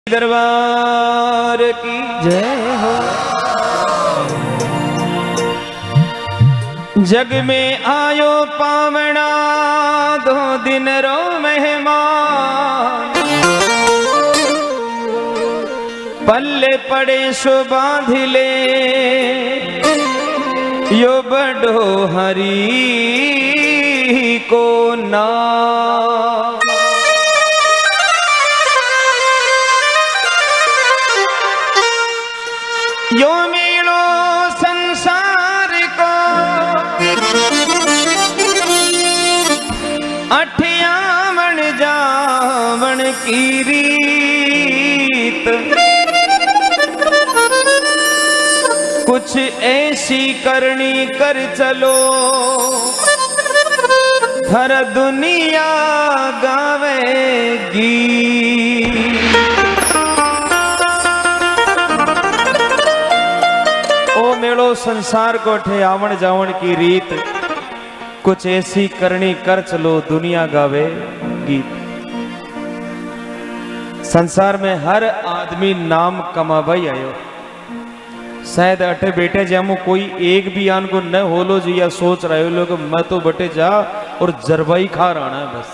दरबार की जय हो। जग में आयो पावना दो दिन रो मेहमान, पल्ले पड़े सो बांध ले यो बड़ो हरी को नाम। यो मेलो संसार को अठयावन जावन की रीत, कुछ ऐसी करनी कर चलो हर दुनिया गावेगी। मेलो संसार को ठे आवन जावन की रीत, कुछ ऐसी करनी कर चलो दुनिया गावे गीत। संसार में हर आदमी नाम कमाबाई आयो, शायद अठे बैठे जामू कोई एक भी आन को न होलो जो या सोच रहे हो लोग मैं तो बटे जा और जरबाई खा रहा है बस,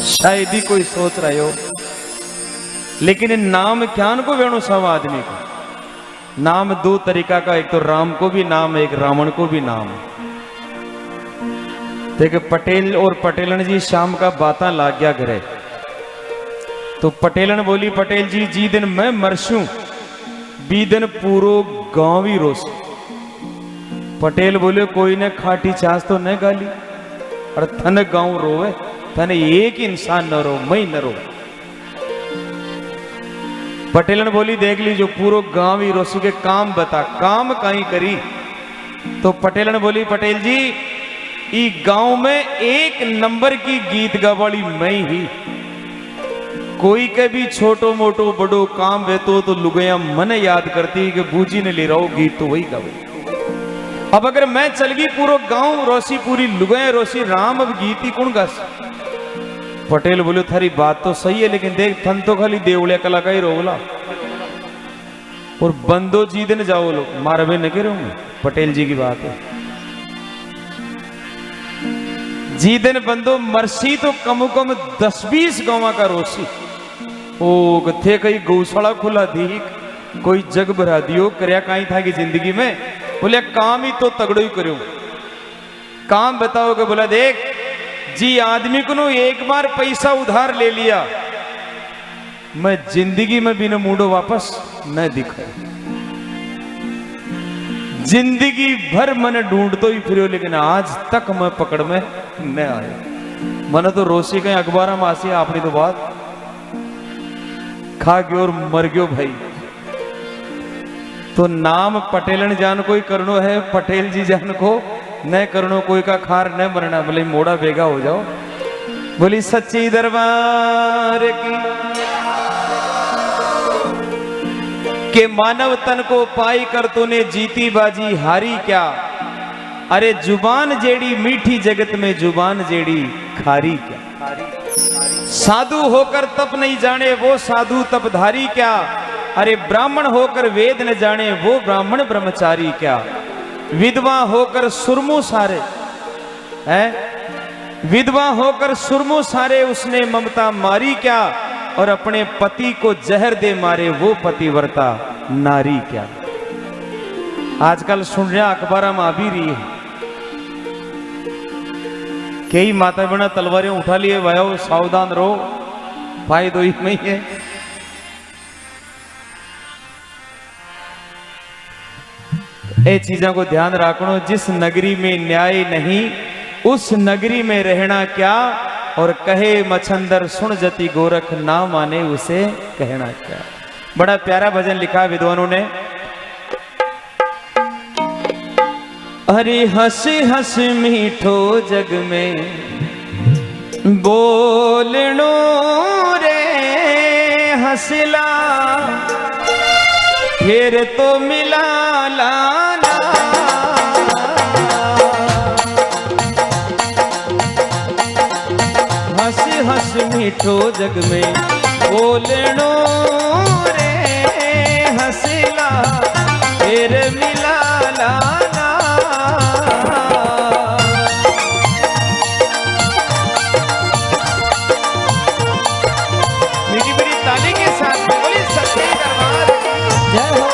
शायद ही कोई सोच रहे हो। लेकिन नाम ज्ञान को वेणु सब आदमी को नाम दो तरीका का, एक तो राम को भी नाम है, एक रावण को भी नाम है। देख पटेल और पटेलन जी शाम का बातें लाग गया घरे, तो पटेलन बोली पटेल जी जी दिन मैं मरसूं बी दिन पूरो गांव ही रोस। पटेल बोले कोई ने खाटी चास तो न गाली, और थन गांव रोवे, थने एक इंसान न रो, मैं न रो। पटेलन बोली देख लीजिए पूरो गांव ही रोसू के काम बता, काम कहीं करी। तो पटेलन बोली पटेल जी ई गांव में एक नंबर की गीत गवाली मैं ही, कोई के भी छोटो मोटो बड़ो काम वे तो लुगया मन याद करती कि बूजी ने ले रहा हो गीत तो वही गावे। अब अगर मैं चल गई पूरो गांव रोसी, पूरी लुगया रोसी, राम अब गीत ही कौन गास। पटेल बोले थारी बात तो सही है, लेकिन देख थन तो खाली देवलिया कला का ही रोवला और बंदो जी दिन जाओ लो मारवे न के रहूंगे। पटेल जी की बात है, जी दिन बंदो मरसी तो कम कम 10-20 गांव का रोसी। ओ थे कहीं गौशाला खुला दी, कोई जग भरा दियो करया कहीं था कि जिंदगी में। बोले काम ही तो तगड़ो ही करो, काम बताओगे। बोला देख जी आदमी को एक बार पैसा उधार ले लिया, मैं जिंदगी में भी न मूडो वापस न दिखा। जिंदगी भर मन ढूंढतो ही फिर, लेकिन आज तक मैं पकड़ में न आया। मन तो रोसी कहीं अखबार में आसी अपनी तो बात खा गयो और मर गयो भाई। तो नाम पटेलन जान को ही करनो है, पटेल जी जान को न करनो, कोई का खार न मरना। बोले मोड़ा बेगा हो जाओ। बोली सच्ची दरबार की के मानव तन को पाई कर तूने जीती बाजी हारी क्या। अरे जुबान जेड़ी मीठी जगत में जुबान जेड़ी खारी क्या। साधु होकर तप नहीं जाने वो साधु तपधारी क्या। अरे ब्राह्मण होकर वेद न जाने वो ब्राह्मण ब्रह्मचारी क्या। विधवा होकर सुरमु सारे है, विधवा होकर सुरमु सारे उसने ममता मारी क्या। और अपने पति को जहर दे मारे वो पतिव्रता नारी क्या। आजकल सुन रहा अखबार में आ भी रही है, कई माता बहना तलवारें उठा लिए, वायो सावधान रहो, फायदो ही नहीं है। ये चीजों को ध्यान रखना, जिस नगरी में न्याय नहीं उस नगरी में रहना क्या। और कहे मछंदर सुन जति गोरख ना माने उसे कहना क्या। बड़ा प्यारा भजन लिखा विद्वानों ने। अरे हंस हंस मीठो जग में बोलनो रे हंसला, फिर तो मिला लाना। हंस हंस मीठो जग में बोलनो ताली के साथ में बोली सच्चे दरबार की जय हो।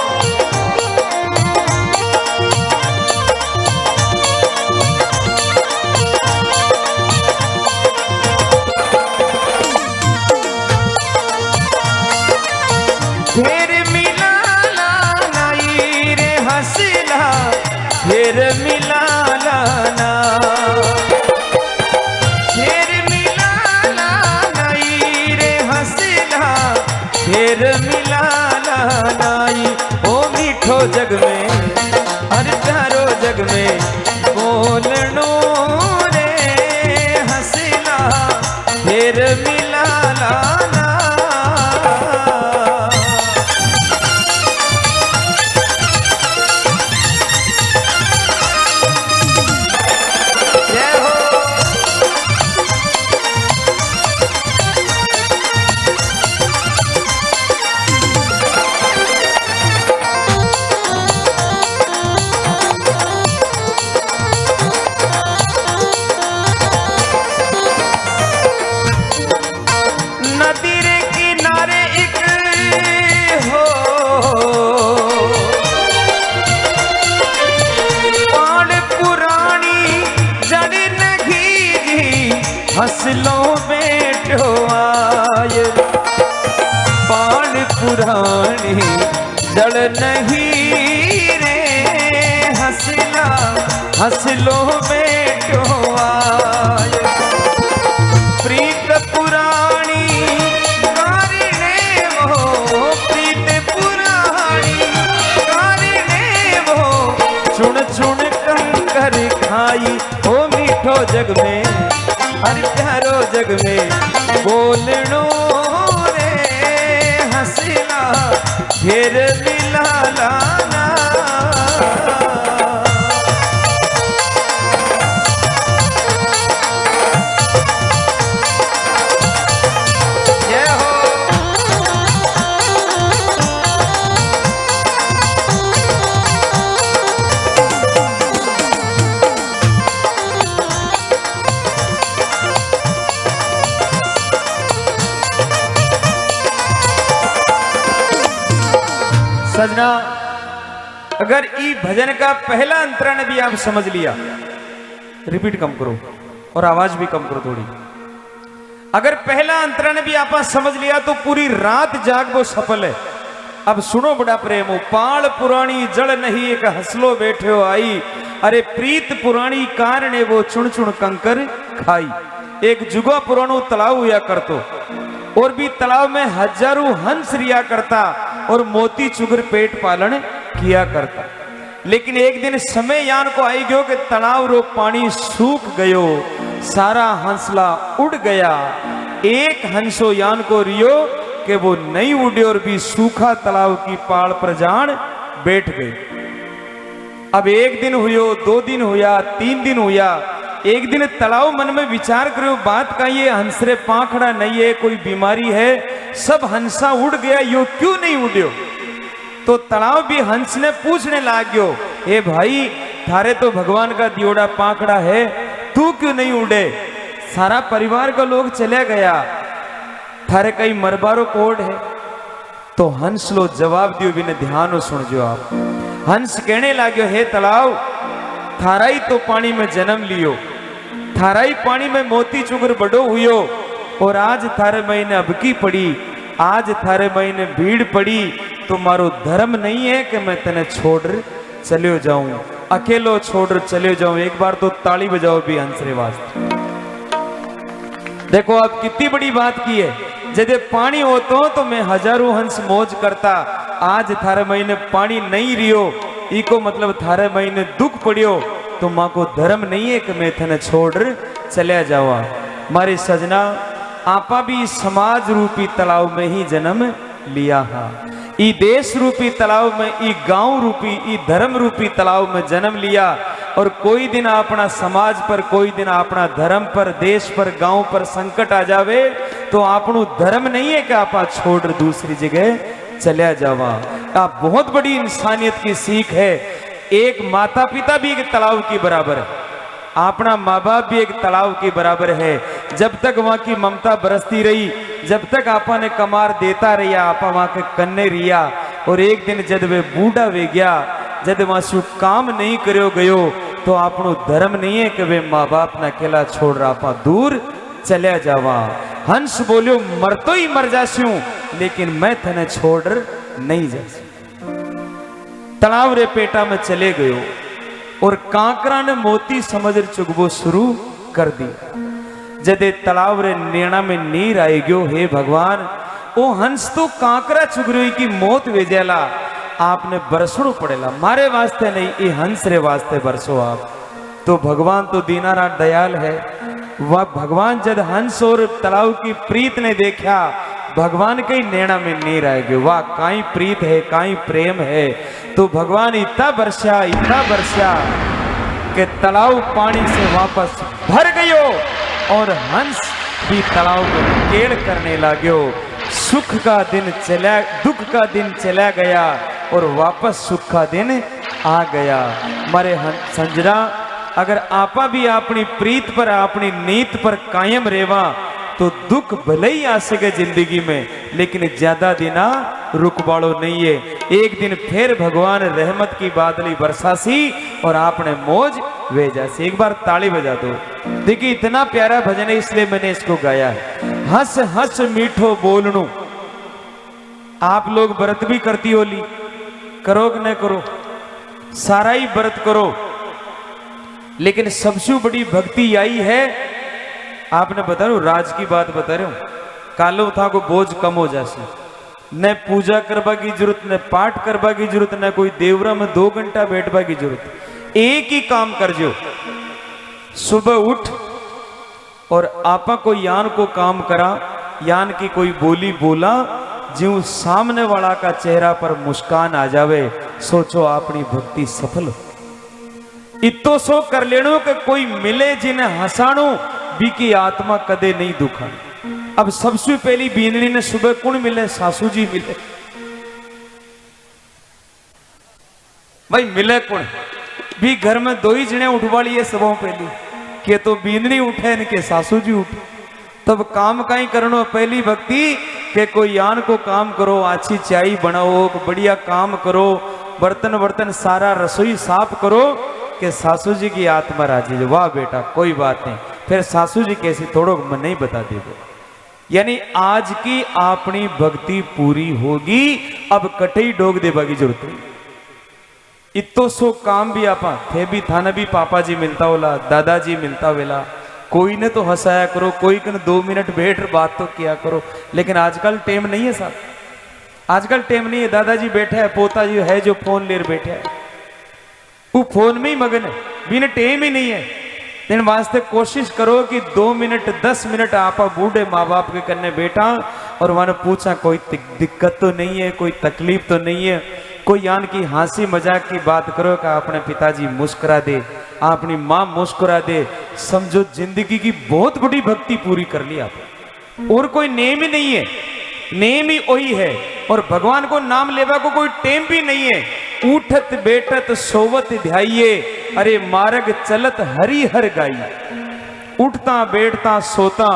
फिर मिला नाई रे हंसला फिर मिला लाना फिर मिला नाई रे हंसला फिर मिला नाई ओ मीठो जग में हर प्यारो जग में बोलनो रे हंसला फिर मिला लाना। हंसलो बेटो आय पान पुरानी जड़ नहीं रे हंसला हंसलो बेटो आय प्रीत पुरानी कारणे वो प्रीत पुरानी कारणे वो चुन चुन कंकर खाई ओ मीठो जग में हर प्यारो जग में बोलनो रे हंसला फिर मिला लाना। जय हो। सजना अगर ई भजन का पहला अंतरण भी आप समझ लिया, रिपीट कम करो और आवाज भी कम करो थोड़ी। अगर पहला अंतरण भी आप समझ लिया तो पूरी रात जागो सफल है। अब सुनो बड़ा प्रेम पाल पुरानी जड़ नहीं एक हंसलो बैठे हो आई अरे प्रीत पुरानी कारणे वो चुन चुन कंकर खाई। एक जुगा पुरानो तालाब हुआ करतो और भी तालाब में हजारों हंस रिया करता और मोती चुगर पेट पालन किया करता। लेकिन एक दिन समय यान को आई गयो कि तालाब रो पानी सूख गयो सारा हंसला उड़ गया। एक हंसो यान को रियो कि वो नहीं उड़े और भी सूखा तालाब की पाड़ पर जान बैठ गई। अब एक दिन हुयो दो दिन हुआ तीन दिन हुआ। एक दिन तालाब मन में विचार करो बात का ये हंसरे पाखड़ा नहीं है कोई बीमारी है सब हंसा उड़ गया यो क्यों नहीं उड़्यो। तो तालाब भी हंस ने पूछने लाग्यो हे भाई थारे तो भगवान का दियोड़ा पाखड़ा है तू क्यों नहीं उड़े। सारा परिवार का लोग चले गया थारे कई मरबारो कोड है। तो हंस लो जवाब दियो बिना ध्यान सुन जो आप। हंस कहने लाग्यो हे तालाब थारा ही तो पानी में जन्म लियो थारा ही पानी में मोती चुगर बड़ो हुयो और आज थारे महीने अबकी पड़ी आज थारे महीने भीड़ पड़ी तो मारो धर्म नहीं है कि मैं तेने छोड़ चले जाऊं अकेलो छोड़ चले जाऊं। एक बार तो ताली बजाओ भी हंसरे वास्ते। देखो आप कितनी बड़ी बात की है। यदि पानी होतो तो मैं हजारों हंस मौज करता। आज थारे महीने पानी नहीं रियो इको मतलब थारे महीने दुख पड़ियो तो माँ को धर्म नहीं है कि मैं थने छोड़ चले जावा। मारी सजना आपा भी समाज रूपी तालाब में ही जन्म लिया हा। ई देश रूपी तालाब में ई गांव रूपी ई धर्म रूपी तालाब में जन्म लिया और कोई दिन अपना समाज पर कोई दिन अपना धर्म पर देश पर गांव पर संकट आ जावे तो आपनु धर्म नहीं है कि आप छोड़ दूसरी जगह चलिया जावा। आप बहुत बड़ी इंसानियत की सीख है। एक माता पिता भी एक तालाब के बराबर है अपना माँ बाप भी एक तालाब के बराबर है। जब तक वहां की ममता बरसती रही, जब तक आपा ने कमार देता रहा, आपा वहां के कन्ने रिया। और एक दिन जब वे बूढ़ा वे गया, जब वहां शु काम नहीं करो गयो, तो आपनो धर्म नहीं है कि वे माँ बाप ने अकेला छोड़ रहा, आपा दूर चलिया जावा। हंस बोलियो मर तो ही मर जास्यू, लेकिन मैं थने छोड़ नहीं जास्यू। तलाव रे पेटा में चले गयो और कांकरा ने मोती समझ चुगबो शुरू कर दिया। जदे तलाव रे नेणा में नीर आई गयो, हे भगवान ओ हंस तो कांकरा चुगरी की मौत वेजेला, आपने बरसणो पड़ेला, मारे वास्ते नहीं, ये हंस रे वास्ते बरसो आप। तो भगवान तो दीनानाथ दयाल है। वह भगवान जब हंस और तलाव की प्रीत ने देखा, भगवान के नैना में नीर आ गयो, वाह काई प्रीत है, काई प्रेम है। तो भगवान इतना बरसा कि तालाब पानी से वापस भर गयो और हंस भी तालाब को केड़ करने लाग्यो। सुख का दिन चला, दुख का दिन चला गया और वापस सुख का दिन आ गया। मारे संजना, अगर आपा भी अपनी प्रीत पर, अपनी नीत पर कायम रेवा, तो दुख भले ही आ सके जिंदगी में, लेकिन ज्यादा दिना रुकबाड़ो नहीं है। एक दिन फिर भगवान रहमत की बादली बरसासी और आपने मौज भेजासी। एक बार ताली बजा दो। देखिए इतना प्यारा भजन है, इसलिए मैंने इसको गाया है। हंस हंस मीठो बोलनू। आप लोग व्रत भी करती होली, करो कि न करो, सारा ही व्रत करो, लेकिन सबसे बड़ी भक्ति आई है, आपने बता रहा हूं, राज की बात बता रहा हूं, कालो था को बोझ कम हो जासे, न पूजा करवा की जरूरत, न पाठ करवा की जरूरत, न कोई देवरा में 2 घंटा बैठवा की जरूरत। एक ही काम कर जो, सुबह उठ और आपा को यान को काम करा, यान की कोई बोली बोला, ज्यों सामने वाला का चेहरा पर मुस्कान आ जावे, सोचो अपनी भक्ति सफल हो। इतो सो कर लेनो कि कोई मिले जिन्हें हंसाणो बी की आत्मा कदे नहीं दुखा। अब सबसे पहली बींदनी ने सुबह कौन मिले? सासू जी मिले। भाई मिले कौन? भी घर में 2 ही जने उठवाली है सबों पहली, के तो बींदनी उठे इनके सासू जी उठे। तब काम का ही करनो, पहली भक्ति के कोई यान को काम करो, अच्छी चाय बनाओ, बढ़िया काम करो, बर्तन वर्तन सारा रसोई साफ करो, कि सासू जी की आत्मा राजी। वाह बेटा कोई बात नहीं, फिर सासू जी कैसी थोड़ो मन नहीं बता देगा। यानी आज की अपनी भक्ति पूरी होगी, अब कटई डोग देवा की जरूरत नहीं। इतो सो काम भी आपा थे भी थाना भी पापा जी मिलता होला, दादाजी मिलता वेला, कोई ने तो हंसाया करो, कोई कन 2 मिनट बैठ बात तो किया करो। लेकिन आजकल टेम नहीं है साहब, आजकल टेम नहीं है। दादाजी बैठे है, पोता जी है जो फोन ले बैठे है, वो फोन में ही मगन है, बिना टेम ही नहीं है। लेकिन वास्ते कोशिश करो कि 2 मिनट 10 मिनट आप बूढ़े माँ बाप के करने बैठा और वहां पूछा कोई दिक्कत तो नहीं है, कोई तकलीफ तो नहीं है, कोई यान की हंसी मजाक की बात करो कि अपने पिताजी मुस्कुरा दे, अपनी माँ मुस्कुरा दे, समझो जिंदगी की बहुत बड़ी भक्ति पूरी कर ली आप। और कोई नेम ही नहीं है, नेम ही वही है। और भगवान को नाम लेवा को कोई टेम भी नहीं है। उठत बैठत सोवत ध्याइये, अरे मार्ग चलत हरि हर गाई। उठता बैठता सोता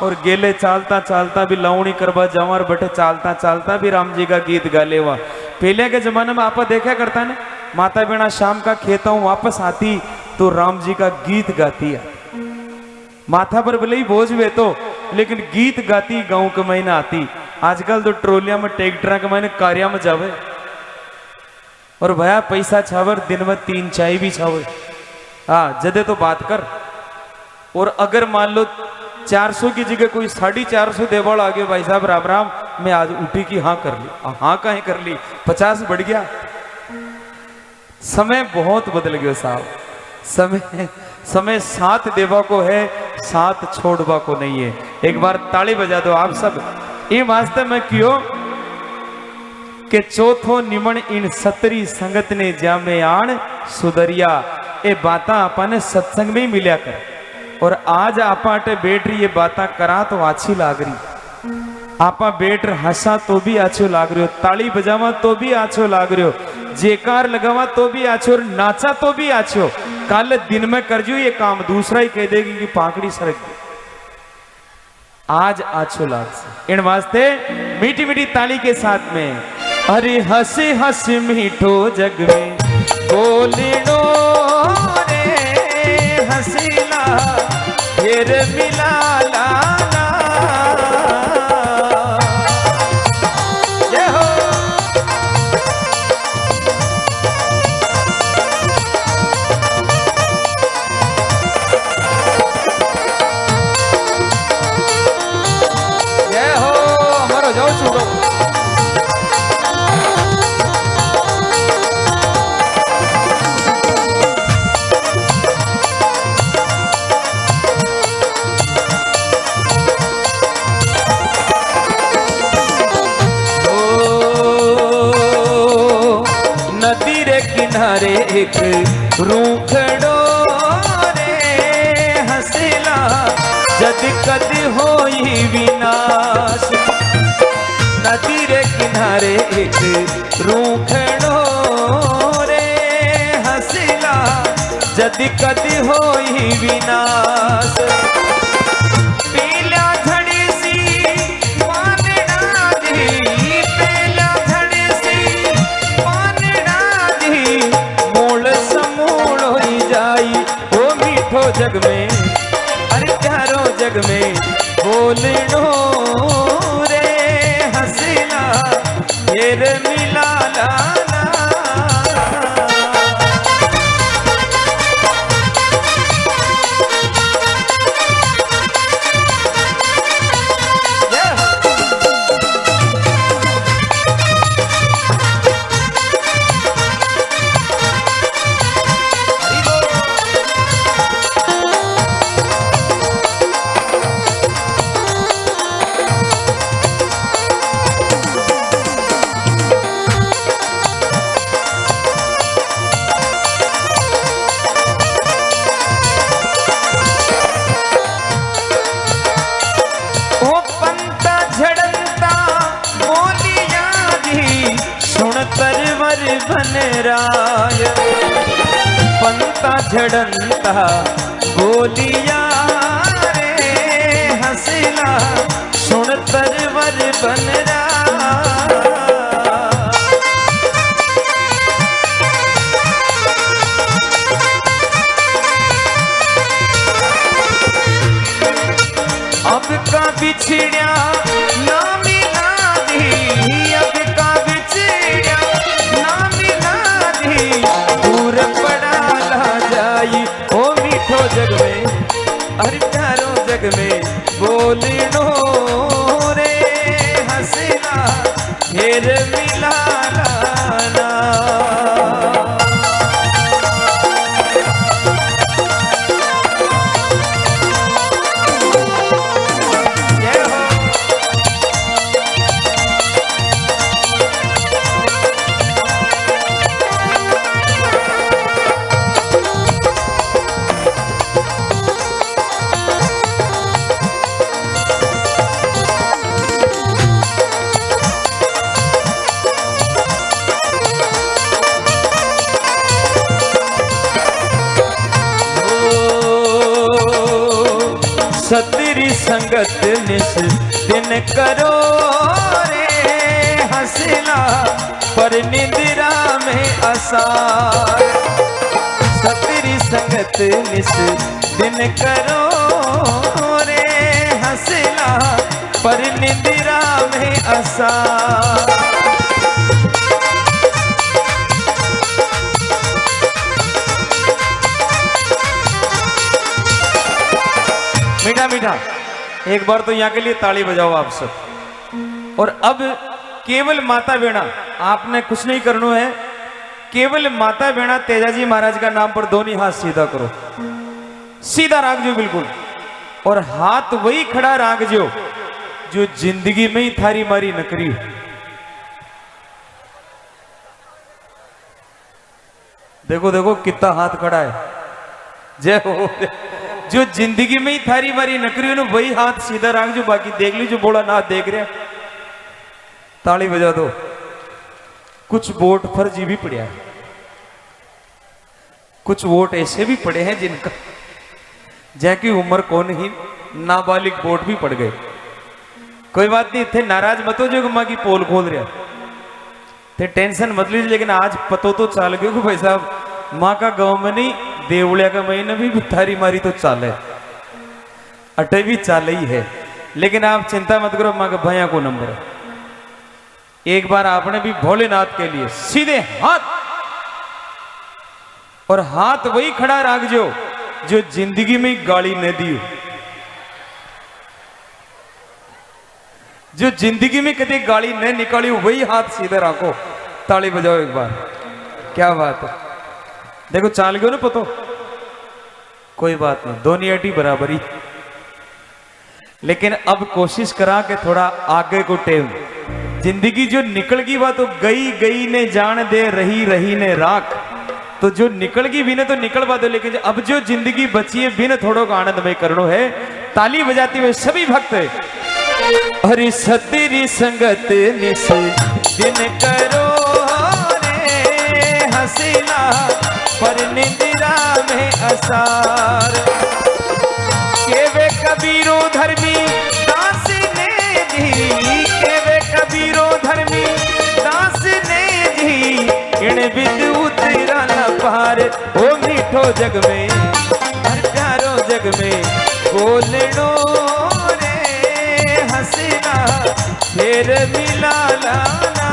और गेले चालता चालता भी लावणी करवा जावा, और बैठे चालता चालता भी राम जी का गीत गा लेवा। पहले के जमाने में आप देखा करता ने, माता बिना शाम का खेता हूं वापस आती तो राम जी का गीत गाती है, माथा पर भले ही बोझ वे तो, लेकिन गीत गाती गांव के महीने आती। आजकल तो ट्रोलिया में ट्रैक्टर के महीने कार्या में जावे और भया पैसा छावर, दिन में 3 चाय भी छावे। हाँ जदे तो बात कर। और अगर मान लो 400 की जगह कोई 450 देवाल आ गया, भाई साहब राम राम, मैं आज उठी की हाँ कर ली, हाँ कहीं कर ली, 50 बढ़ गया। समय बहुत बदल गया साहब, समय साथ देवा को है, साथ छोड़वा को नहीं है। एक बार ताली बजा दो आप सब। ये वास्ते में क्यों के चौथो निमण इन सतरी संगत ने जामे आण सुधरिया। ये बात आपने सत्संग में ही मिल्या कर, और आज आपा बैठ रही ये बातें करा तो अच्छी लाग रही, आपा बैठ हंसा तो भी अच्छो लाग रही हो, ताली बजावा तो भी अच्छो लाग रही हो, जेकार लगावा तो भी अच्छो, और नाचा तो भी अच्छो। कल दिन में कर जो ये काम, दूसरा ही कह देगी कि पाकड़ी सरक गई। आज आछो लाग इन वास्ते मीठी मीठी ताली के साथ में अरे हंसे हंस मीठो जग में बोलनो रे हसीला फिर मिला लाना जय हो जय हो हमारो जाओ छूटो किनारे एक रूखड़ो रे हंसला जद कद होई विनाश नदी रे किनारे एक रूखड़ो रे हंसला जद कद होई विनाश पीला धड़ी सी पानड़ा दी पीला धड़ी सी पानड़ा दी मूल समूल होई जाई ओ मीठो जग में अरे प्यारो जग में बोलनो रे हंसला फिर मिला लाना तरवर बनराय पंता झड़नता बोलिया रे हंसला सुन तरवर बनरा अब का बिछड़िया ना मिला दी अब का बिछड़िया ना मिला दी दूर पड़ा ला जाई ओ मीठो जग में अरे प्यारो जग में बोलनो रे हंसला फिर मिला लाना सतरी संगत निस दिन करो रे हंसला पर निंद्रा में आसार सतरी संगत निस दिन करो रे हंसला पर निंद्रा में आसार मीठा मीठा एक बार तो यहाँ के लिए ताली बजाओ आप सब। और अब केवल माता बेड़ा आपने कुछ नहीं करना है, केवल माता बेड़ा तेजाजी महाराज का नाम पर दोनों हाथ सीधा करो, सीधा राख जो बिल्कुल, और हाथ वही खड़ा राख जो जिंदगी में ही थारी मारी नकरी। देखो देखो कितना हाथ खड़ा है, जय हो। जो जिंदगी में ही थारी मारी नकरी हो वही हाथ सीधा राख जो, बाकी देख लीजिए बोला ना देख रहे, ताली बजा दो। कुछ वोट फर्जी भी पड़े हैं, कुछ वोट ऐसे भी पड़े हैं जिनका जैकी उम्र कौन ही नाबालिग वोट भी पड़ गए। कोई बात नहीं, थे नाराज मत हो जो माँ की पोल खोल रहा थे, टेंशन मत लीजिए। लेकिन आज पतो तो चाल गयो कि भाई साहब माँ का गांव में नहीं, देवलिया का महीना भी थारी मारी तो चाले, अटे भी चाल ही है। लेकिन आप चिंता मत करो, माँ का भैया को नंबर है। एक बार आपने भी भोलेनाथ के लिए सीधे हाथ, और हाथ वही खड़ा रख जो जिंदगी में गाली न दी हो, जो जिंदगी में कभी गाली न निकाली हो, वही हाथ सीधे रखो। ताली बजाओ एक बार, क्या बात है। देखो चाल गयो ना पतो, कोई बात नहीं, दोनों अटी बराबरी। लेकिन अब कोशिश करा के थोड़ा आगे को टेम, जिंदगी जो निकल गई वह तो गई गई ने जान दे, रही रही ने राख। तो जो निकल गई भी ने तो निकलवा दो, लेकिन अब जो जिंदगी बची है भी ने थोड़ो का आनंदमय करनो है। ताली बजाते हुए सभी भक्त हरि सतरी संगत निस दिन करो रे, हसीना पर निंदिरा में असार। केवे कबीरो धर्मी दास ने जी, केवे कबीरो धर्मी दास ने जी, इण बिद उतरा न पार। ओ मीठो जग में हर प्यारो जग में बोलनो रे, हसीना फिर मिला लाना।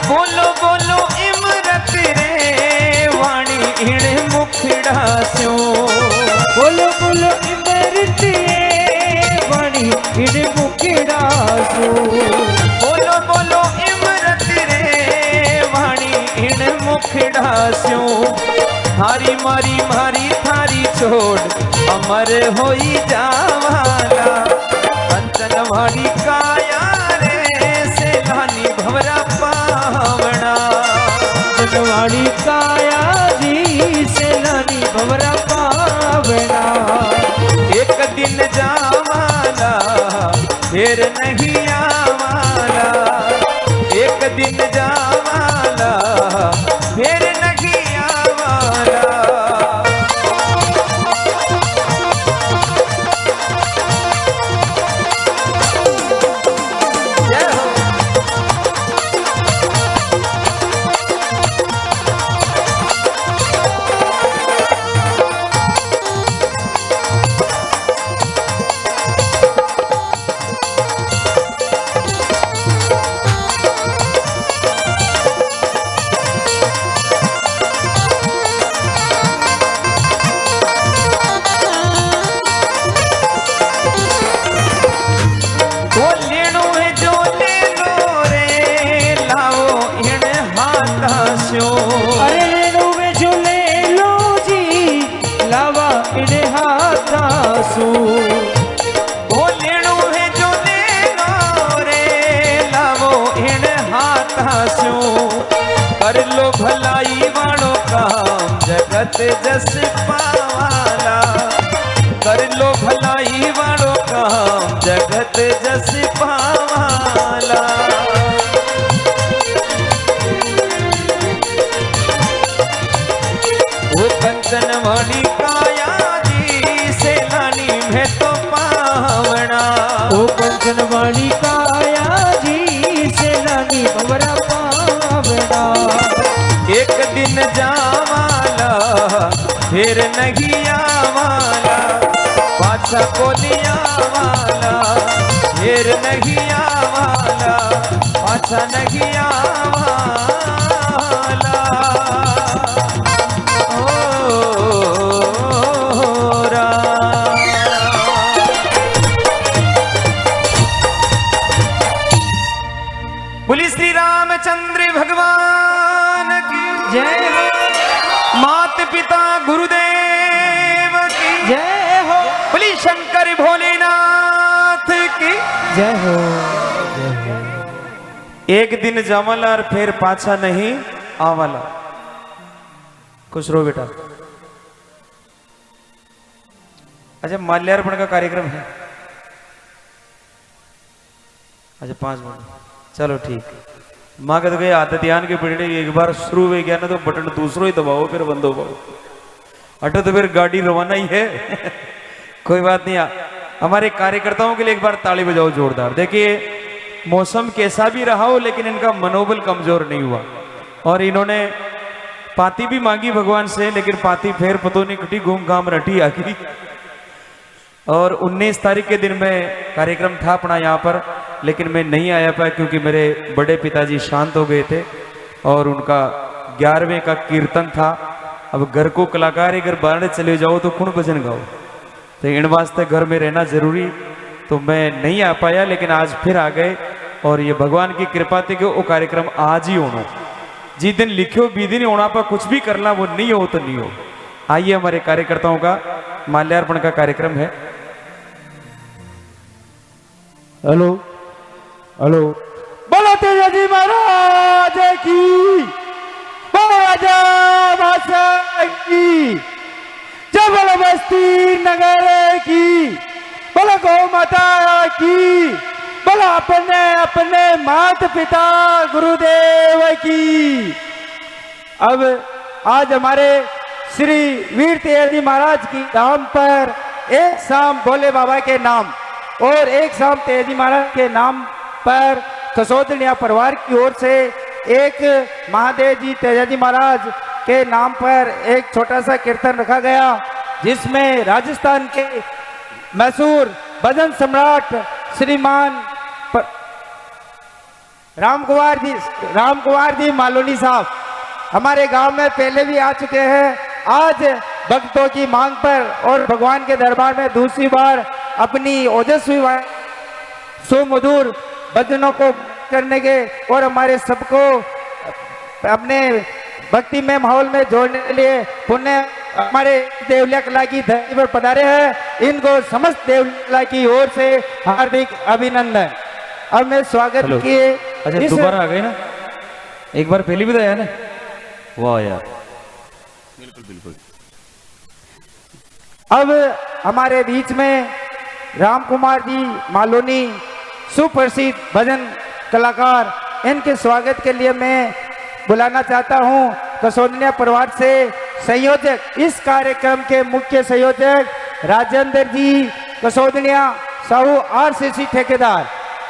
बोलो बोलो इमरत वाणी इण मुखड़ा सो, बोलो बोलो इमरत रे वाणी इण मुखड़ा सो। हारी मारी मारी थारी छोड़ अमर होई जावाला, कंचन वाली काया रे सेलानी भवरा पावना। जनवाड़ी काया जी सेलानी भवरा पावना। एक दिन जावाला फिर नहीं आवाला, एक दिन जावाला फिर नहीं आवाला। अरे लेनो वे जो ले लो जी, लावा इण हाथा सो। ओ लेनो है जो ले लो रे, लावो इण हाथा सो। कर लो भलाई वालों काम जगत जस पावाला, कर लो भलाई वालों काम जगत जस पावाला। वो कंचन वाली काया जी सेलानी में तो पावना। ओ कंचन वाली काया जी सेलानी भवरा पावना। एक दिन जावाला फिर नहीं आवाला, बादशाह को लिया वाला फिर नहीं आवाला, बादशाह नहीं आवाला। बोली श्री रामचंद्र भगवान की जय हो, मात पिता गुरुदेव की जय हो, बोली शंकर भोलेनाथ की जय हो। एक दिन जावाला और फिर पाछा नहीं आवाला। खुश रहो बेटा। अच्छा माल्यार्पण का कार्यक्रम है। अच्छा 5 मिनट चलो ठीक। माँ कहते गए आदत यान के पीड़े एक बार शुरू हो गया ना तो बटन दूसरो ही दबाओ फिर बंद हो पाओ। अटो तो फिर गाड़ी रवाना ही है। कोई बात नहीं। हमारे कार्यकर्ताओं के लिए एक बार ताली बजाओ जोरदार। देखिए मौसम कैसा भी रहा हो लेकिन इनका मनोबल कमजोर नहीं हुआ और इन्होंने पाती भी मांगी भगवान से लेकिन पाती फिर पतो नहीं कटी घूम घाम रटी आ गई। और 19 तारीख के दिन में कार्यक्रम था अपना यहाँ पर लेकिन मैं नहीं आया पाया क्योंकि मेरे बड़े पिताजी शांत हो गए थे और उनका 11वें का कीर्तन था। अब घर को कलाकार अगर बाहर चले जाओ तो कौन भजन गाओ, तो इन वास्ते घर में रहना जरूरी, तो मैं नहीं आ पाया लेकिन आज फिर आ गए और ये भगवान की कृपा थी कि वो कार्यक्रम आज ही होना। जिस दिन लिखो बी दिन होना पर कुछ भी करना वो नहीं हो तो नहीं हो। आइए हमारे कार्यकर्ताओं का माल्यार्पण का कार्यक्रम है। Hello hello. बोलो तेजाजी महाराज की, बोलो राजा बादशाह की, जय बोलो बस्ती नगर की, बोलो गौ माता की, बोलो अपने अपने माता पिता गुरुदेव की। अब आज हमारे श्री वीर तेजाजी महाराज की धाम पर एक शाम भोले बाबा के नाम और एक शाम तेजाजी महाराज के नाम पर कसोदनिया परिवार की ओर से एक महादेव जी तेजाजी महाराज के नाम पर एक छोटा सा कीर्तन रखा गया जिसमें राजस्थान के मशहूर भजन सम्राट श्रीमान राम कुमार जी मालोनी साहब हमारे गांव में पहले भी आ चुके हैं। आज भक्तों की मांग पर और भगवान के दरबार में दूसरी बार अपनी ओजस्वी सुमधुर भजनों को करने के और हमारे सबको अपने भक्ति में माहौल में जोड़ने के लिए पुण्य हमारे देवलिया कला की धरती पर पधारे हैं। इनको समस्त देवलिया कला की ओर से हार्दिक अभिनंदन। अब मैं स्वागत किए। अच्छा दोबारा आ गए ना, एक बार पहले भी तो आया ना। वाह यार, बिल्कुल बिल्कुल। अब हमारे बीच में राम कुमार जी मालोनी सुप्रसिद्ध भजन कलाकार, इनके स्वागत के लिए मैं बुलाना चाहता हूं कसोदनिया परिवार से संयोजक, इस कार्यक्रम के मुख्य संयोजक राजेंद्र जी कसोदनिया साहू RCC ठेकेदार।